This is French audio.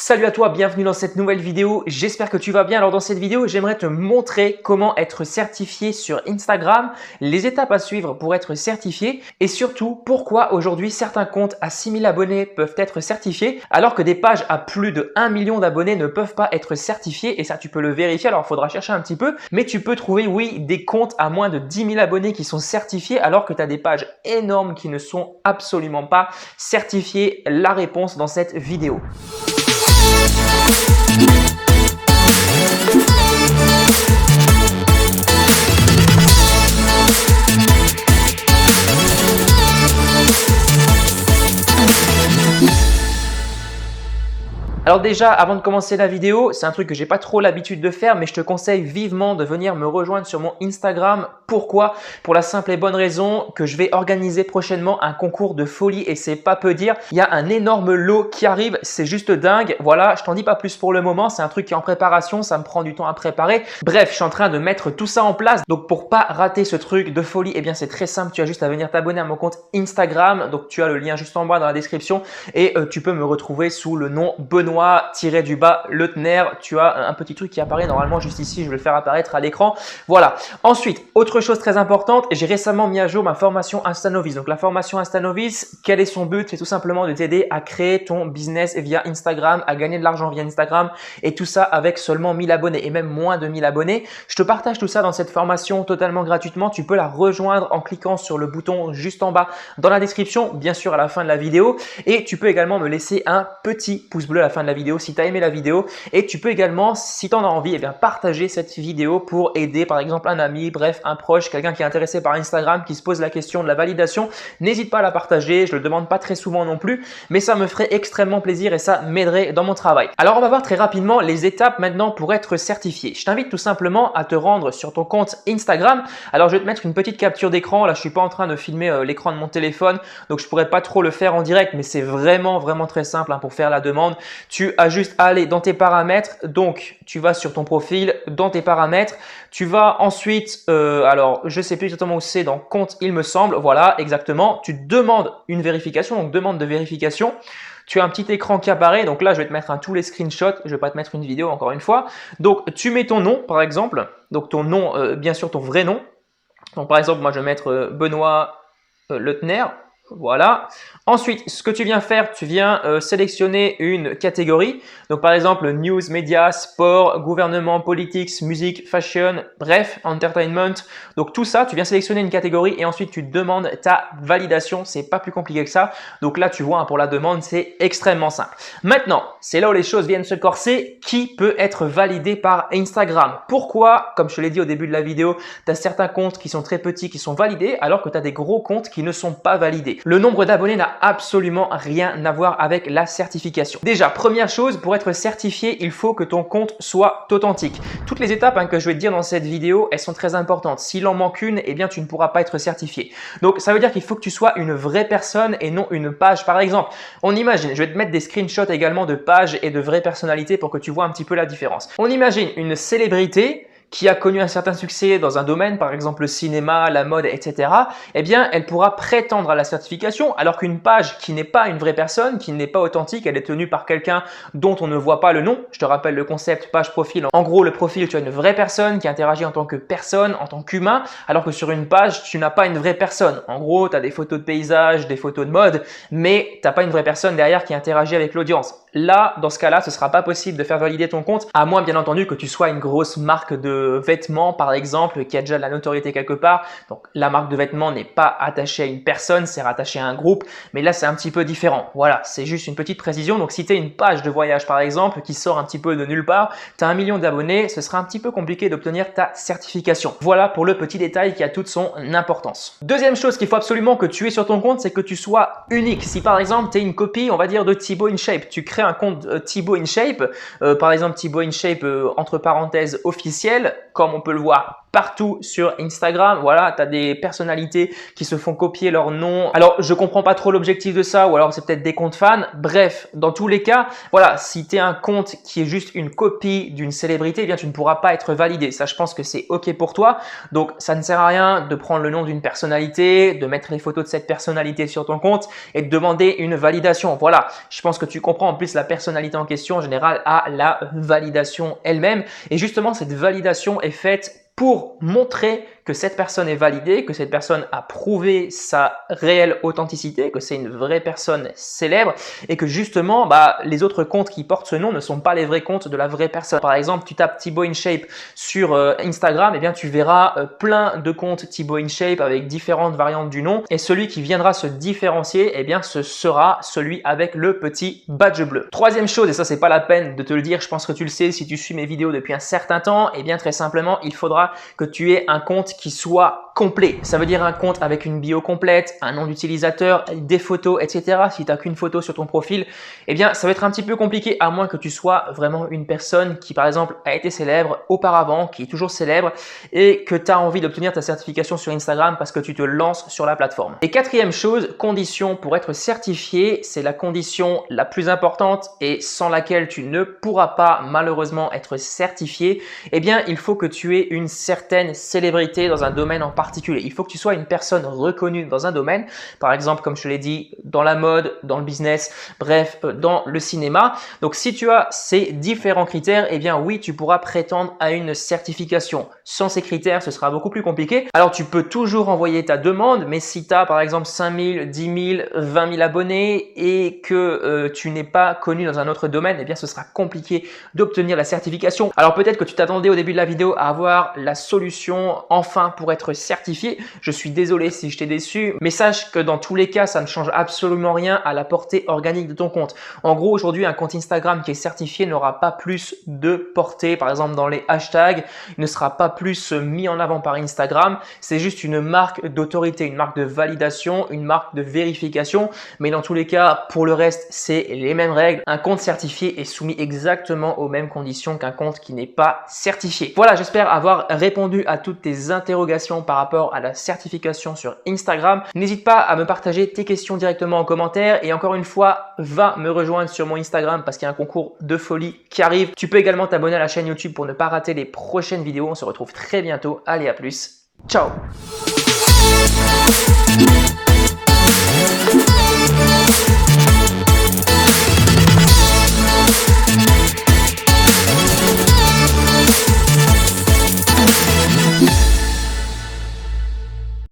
Salut à toi, bienvenue dans cette nouvelle vidéo, j'espère que tu vas bien. Alors dans cette vidéo, j'aimerais te montrer comment être certifié sur Instagram, les étapes à suivre pour être certifié et surtout pourquoi aujourd'hui certains comptes à 6000 abonnés peuvent être certifiés alors que des pages à plus de 1 million d'abonnés ne peuvent pas être certifiées et ça tu peux le vérifier. Alors il faudra chercher un petit peu mais tu peux trouver oui des comptes à moins de 10 000 abonnés qui sont certifiés alors que tu as des pages énormes qui ne sont absolument pas certifiées. La réponse dans cette vidéo. Alors déjà, avant de commencer la vidéo, c'est un truc que j'ai pas trop l'habitude de faire, mais je te conseille vivement de venir me rejoindre sur mon Instagram. Pourquoi? Pour la simple et bonne raison que je vais organiser prochainement un concours de folie et c'est pas peu dire. Il y a un énorme lot qui arrive, c'est juste dingue. Voilà, je t'en dis pas plus pour le moment, c'est un truc qui est en préparation, ça me prend du temps à préparer. Bref, je suis en train de mettre tout ça en place. Donc pour pas rater ce truc de folie, eh bien c'est très simple, tu as juste à venir t'abonner à mon compte Instagram. Donc tu as le lien juste en bas dans la description et tu peux me retrouver sous le nom Benoît-Leutner. Tu as un petit truc qui apparaît normalement juste ici, je vais le faire apparaître à l'écran. Voilà. Ensuite, autre chose très importante, j'ai récemment mis à jour ma formation Instanovice. Donc la formation Instanovice, quel est son but? C'est tout simplement de t'aider à créer ton business via Instagram, à gagner de l'argent via Instagram et tout ça avec seulement 1000 abonnés et même moins de 1000 abonnés. Je te partage tout ça dans cette formation totalement gratuitement. Tu peux la rejoindre en cliquant sur le bouton juste en bas dans la description, bien sûr à la fin de la vidéo, et tu peux également me laisser un petit pouce bleu à la fin de la vidéo si tu as aimé la vidéo et tu peux également, si tu en as envie, eh bien, partager cette vidéo pour aider par exemple un ami, bref un proche, quelqu'un qui est intéressé par Instagram, qui se pose la question de la validation. N'hésite pas à la partager, je le demande pas très souvent non plus, mais ça me ferait extrêmement plaisir et ça m'aiderait dans mon travail. Alors on va voir très rapidement les étapes maintenant pour être certifié. Je t'invite tout simplement à te rendre sur ton compte Instagram. Alors je vais te mettre une petite capture d'écran, là je suis pas en train de filmer l'écran de mon téléphone, donc je pourrais pas trop le faire en direct, mais c'est vraiment très simple pour faire la demande. Tu as juste à aller dans tes paramètres, donc tu vas sur ton profil, dans tes paramètres, tu vas ensuite, alors je sais plus exactement où c'est, dans compte il me semble, voilà exactement, tu demandes une vérification, donc demande de vérification. Tu as un petit écran qui apparaît, donc là je vais te mettre tous les screenshots, je vais pas te mettre une vidéo encore une fois. Donc tu mets ton nom par exemple, donc ton nom, bien sûr ton vrai nom. Donc par exemple moi je vais mettre Benoît Leutner. Voilà. Ensuite, ce que tu viens faire, tu viens sélectionner une catégorie. Donc, par exemple, news, médias, sport, gouvernement, politics, musique, fashion, bref, entertainment. Donc, tout ça, tu viens sélectionner une catégorie et ensuite, tu demandes ta validation. C'est pas plus compliqué que ça. Donc là, tu vois, pour la demande, c'est extrêmement simple. Maintenant, c'est là où les choses viennent se corser. Qui peut être validé par Instagram? Pourquoi? Comme je te l'ai dit au début de la vidéo, tu as certains comptes qui sont très petits qui sont validés alors que tu as des gros comptes qui ne sont pas validés. Le nombre d'abonnés n'a absolument rien à voir avec la certification. Déjà, première chose, pour être certifié, il faut que ton compte soit authentique. Toutes les étapes que je vais te dire dans cette vidéo, elles sont très importantes. S'il en manque une, eh bien, tu ne pourras pas être certifié. Donc, ça veut dire qu'il faut que tu sois une vraie personne et non une page. Par exemple, on imagine, je vais te mettre des screenshots également de pages et de vraies personnalités pour que tu vois un petit peu la différence. On imagine une célébrité qui a connu un certain succès dans un domaine, par exemple le cinéma, la mode, etc., eh bien, elle pourra prétendre à la certification alors qu'une page qui n'est pas une vraie personne, qui n'est pas authentique, elle est tenue par quelqu'un dont on ne voit pas le nom. Je te rappelle le concept page profil. En gros, le profil, tu as une vraie personne qui interagit en tant que personne, en tant qu'humain, alors que sur une page, tu n'as pas une vraie personne. En gros, tu as des photos de paysage, des photos de mode, mais tu n'as pas une vraie personne derrière qui interagit avec l'audience. Là, dans ce cas-là, ce ne sera pas possible de faire valider ton compte, à moins bien entendu que tu sois une grosse marque de vêtements par exemple qui a déjà de la notoriété quelque part. Donc la marque de vêtements n'est pas attachée à une personne, c'est rattaché à un groupe, mais là c'est un petit peu différent. Voilà, c'est juste une petite précision. Donc si tu as une page de voyage par exemple qui sort un petit peu de nulle part, tu as 1 million d'abonnés, ce sera un petit peu compliqué d'obtenir ta certification. Voilà pour le petit détail qui a toute son importance. Deuxième chose qu'il faut absolument que tu aies sur ton compte, c'est que tu sois unique. Si par exemple tu es une copie, on va dire de Thibaut InShape, tu crées un compte Thibaut InShape, par exemple Thibaut InShape entre parenthèses officiel, comme on peut le voir partout sur Instagram. Voilà, tu as des personnalités qui se font copier leur nom. Alors, je comprends pas trop l'objectif de ça, ou alors c'est peut-être des comptes fans. Bref, dans tous les cas, voilà, si tu es un compte qui est juste une copie d'une célébrité, eh bien tu ne pourras pas être validé. Ça, je pense que c'est OK pour toi. Donc, ça ne sert à rien de prendre le nom d'une personnalité, de mettre les photos de cette personnalité sur ton compte et de demander une validation. Voilà, je pense que tu comprends. En plus, la personnalité en question, en général, a la validation elle-même. Et justement, cette validation est faite pour montrer que cette personne est validée, que cette personne a prouvé sa réelle authenticité, que c'est une vraie personne célèbre et que justement, les autres comptes qui portent ce nom ne sont pas les vrais comptes de la vraie personne. Par exemple, tu tapes Thibaut InShape sur Instagram, eh bien tu verras plein de comptes Thibaut InShape avec différentes variantes du nom et celui qui viendra se différencier, eh bien ce sera celui avec le petit badge bleu. Troisième chose, et ça c'est pas la peine de te le dire, je pense que tu le sais si tu suis mes vidéos depuis un certain temps, eh bien très simplement, il faudra que tu aies un compte qui soit complet. Ça veut dire un compte avec une bio complète, un nom d'utilisateur, des photos, etc. Si tu n'as qu'une photo sur ton profil, eh bien ça va être un petit peu compliqué à moins que tu sois vraiment une personne qui par exemple a été célèbre auparavant, qui est toujours célèbre et que tu as envie d'obtenir ta certification sur Instagram parce que tu te lances sur la plateforme. Et quatrième chose, condition pour être certifié, c'est la condition la plus importante et sans laquelle tu ne pourras pas malheureusement être certifié, eh bien il faut que tu aies une certaine célébrité dans un domaine en particulier. Il faut que tu sois une personne reconnue dans un domaine, par exemple, comme je te l'ai dit, dans la mode, dans le business, bref, dans le cinéma. Donc, si tu as ces différents critères, eh bien oui, tu pourras prétendre à une certification. Sans ces critères, ce sera beaucoup plus compliqué. Alors, tu peux toujours envoyer ta demande, mais si tu as par exemple 5 000, 10 000, 20 000 abonnés et que tu n'es pas connu dans un autre domaine, eh bien ce sera compliqué d'obtenir la certification. Alors, peut-être que tu t'attendais au début de la vidéo à avoir la solution enfin pour être certifié. Je suis désolé si je t'ai déçu, mais sache que dans tous les cas, ça ne change absolument rien à la portée organique de ton compte. En gros, aujourd'hui, un compte Instagram qui est certifié n'aura pas plus de portée, par exemple dans les hashtags, il ne sera pas plus mis en avant par Instagram. C'est juste une marque d'autorité, une marque de validation, une marque de vérification. Mais dans tous les cas, pour le reste, c'est les mêmes règles. Un compte certifié est soumis exactement aux mêmes conditions qu'un compte qui n'est pas certifié. Voilà, j'espère avoir répondu à toutes tes interrogations par rapport à la certification sur Instagram. N'hésite pas à me partager tes questions directement en commentaire et encore une fois, va me rejoindre sur mon Instagram parce qu'il y a un concours de folie qui arrive. Tu peux également t'abonner à la chaîne YouTube pour ne pas rater les prochaines vidéos. On se retrouve très bientôt. Allez, à plus. Ciao!